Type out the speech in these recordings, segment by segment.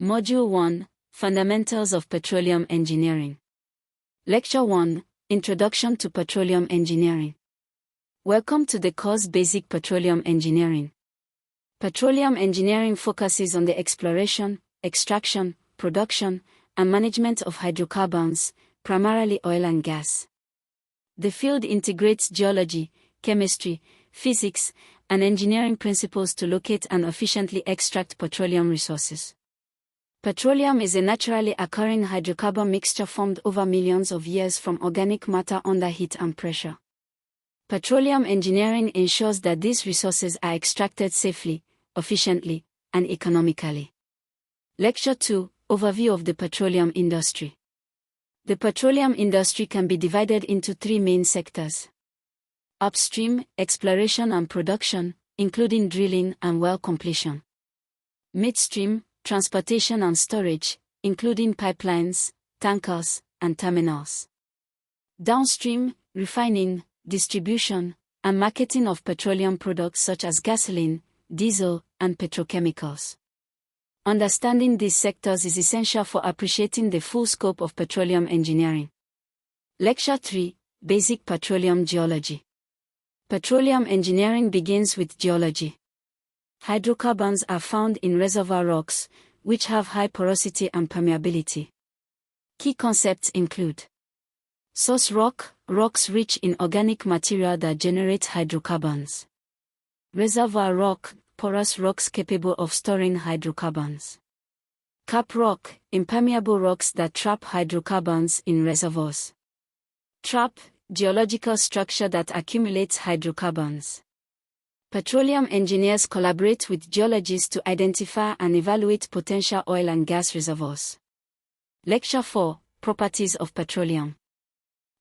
Module 1, Fundamentals of Petroleum Engineering. Lecture 1, Introduction to Petroleum Engineering. Welcome to the course Basic Petroleum Engineering. Petroleum engineering focuses on the exploration, extraction, production, and management of hydrocarbons, primarily oil and gas. The field integrates geology, chemistry, physics, and engineering principles to locate and efficiently extract petroleum resources. Petroleum is a naturally occurring hydrocarbon mixture formed over millions of years from organic matter under heat and pressure. Petroleum engineering ensures that these resources are extracted safely, efficiently, and economically. Lecture 2, Overview of the Petroleum Industry. The petroleum industry can be divided into three main sectors. Upstream, exploration and production, including drilling and well completion. Midstream, transportation and storage, including pipelines, tankers, and terminals. Downstream, refining, distribution, and marketing of petroleum products such as gasoline, diesel, and petrochemicals. Understanding these sectors is essential for appreciating the full scope of petroleum engineering. Lecture 3, Basic Petroleum Geology. Petroleum engineering begins with geology. Hydrocarbons are found in reservoir rocks, which have high porosity and permeability. Key concepts include source rock, rocks rich in organic material that generate hydrocarbons. Reservoir rock, porous rocks capable of storing hydrocarbons. Cap rock, impermeable rocks that trap hydrocarbons in reservoirs. Trap, geological structure that accumulates hydrocarbons. Petroleum engineers collaborate with geologists to identify and evaluate potential oil and gas reservoirs. Lecture 4, Properties of Petroleum.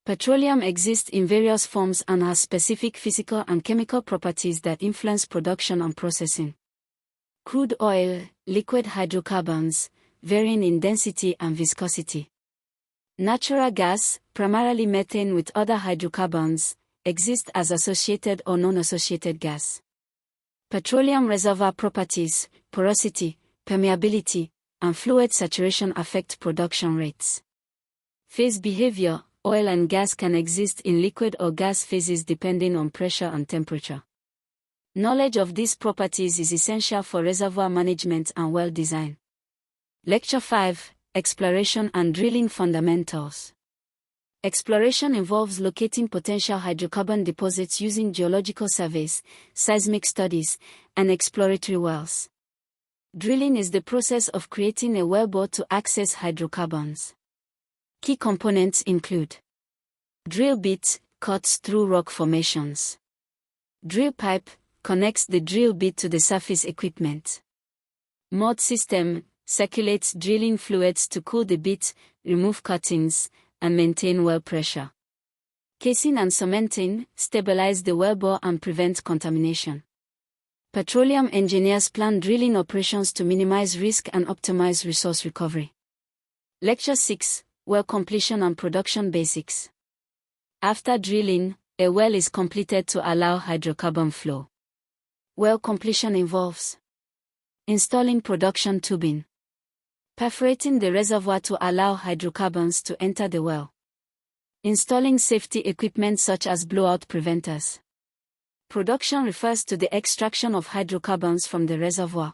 Petroleum exists in various forms and has specific physical and chemical properties that influence production and processing. Crude oil, liquid hydrocarbons, varying in density and viscosity. Natural gas, primarily methane with other hydrocarbons, exist as associated or non-associated gas. Petroleum reservoir properties, porosity, permeability, and fluid saturation affect production rates. Phase behavior, oil and gas can exist in liquid or gas phases depending on pressure and temperature. Knowledge of these properties is essential for reservoir management and well design. Lecture 5, Exploration and Drilling Fundamentals. Exploration involves locating potential hydrocarbon deposits using geological surveys, seismic studies, and exploratory wells. Drilling is the process of creating a wellbore to access hydrocarbons. Key components include drill bit, cuts through rock formations. Drill pipe, connects the drill bit to the surface equipment. Mud system, circulates drilling fluids to cool the bit, remove cuttings, and maintain well pressure. Casing and cementing, stabilize the wellbore and prevent contamination. Petroleum engineers plan drilling operations to minimize risk and optimize resource recovery. Lecture 6, Well Completion and Production Basics. After drilling, a well is completed to allow hydrocarbon flow. Well completion involves installing production tubing, perforating the reservoir to allow hydrocarbons to enter the well, installing safety equipment such as blowout preventers. Production refers to the extraction of hydrocarbons from the reservoir.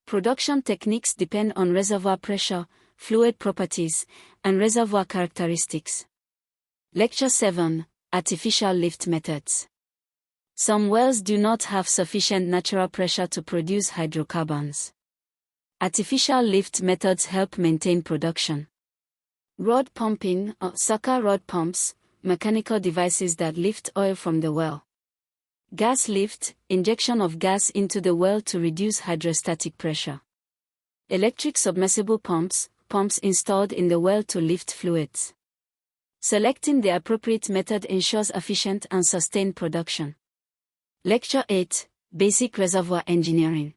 Production techniques depend on reservoir pressure, fluid properties, and reservoir characteristics. Lecture 7, Artificial Lift Methods. Some wells do not have sufficient natural pressure to produce hydrocarbons. Artificial lift methods help maintain production. Rod pumping or sucker rod pumps, mechanical devices that lift oil from the well. Gas lift, injection of gas into the well to reduce hydrostatic pressure. Electric submersible pumps, pumps installed in the well to lift fluids. Selecting the appropriate method ensures efficient and sustained production. Lecture 8, Basic Reservoir Engineering.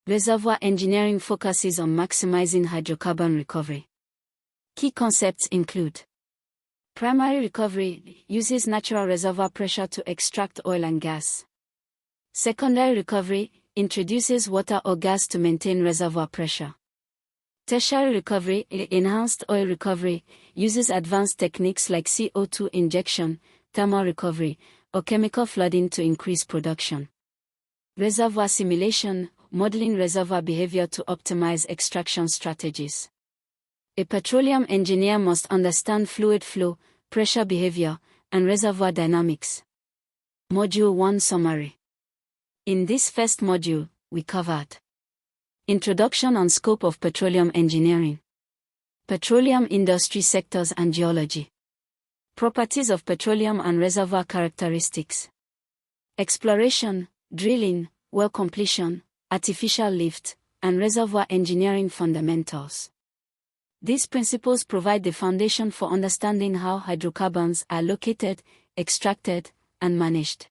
Reservoir engineering focuses on maximizing hydrocarbon recovery. Key concepts include primary recovery, uses natural reservoir pressure to extract oil and gas. Secondary recovery, introduces water or gas to maintain reservoir pressure. Tertiary recovery, enhanced oil recovery, uses advanced techniques like CO2 injection, thermal recovery, or chemical flooding to increase production. Reservoir simulation, modeling reservoir behavior to optimize extraction strategies. A petroleum engineer must understand fluid flow, pressure behavior, and reservoir dynamics. Module 1 Summary. In this first module, we covered Introduction and scope of petroleum engineering, petroleum industry sectors and geology, properties of petroleum and reservoir characteristics, exploration, drilling, well completion, artificial lift, and reservoir engineering fundamentals. These principles provide the foundation for understanding how hydrocarbons are located, extracted, and managed.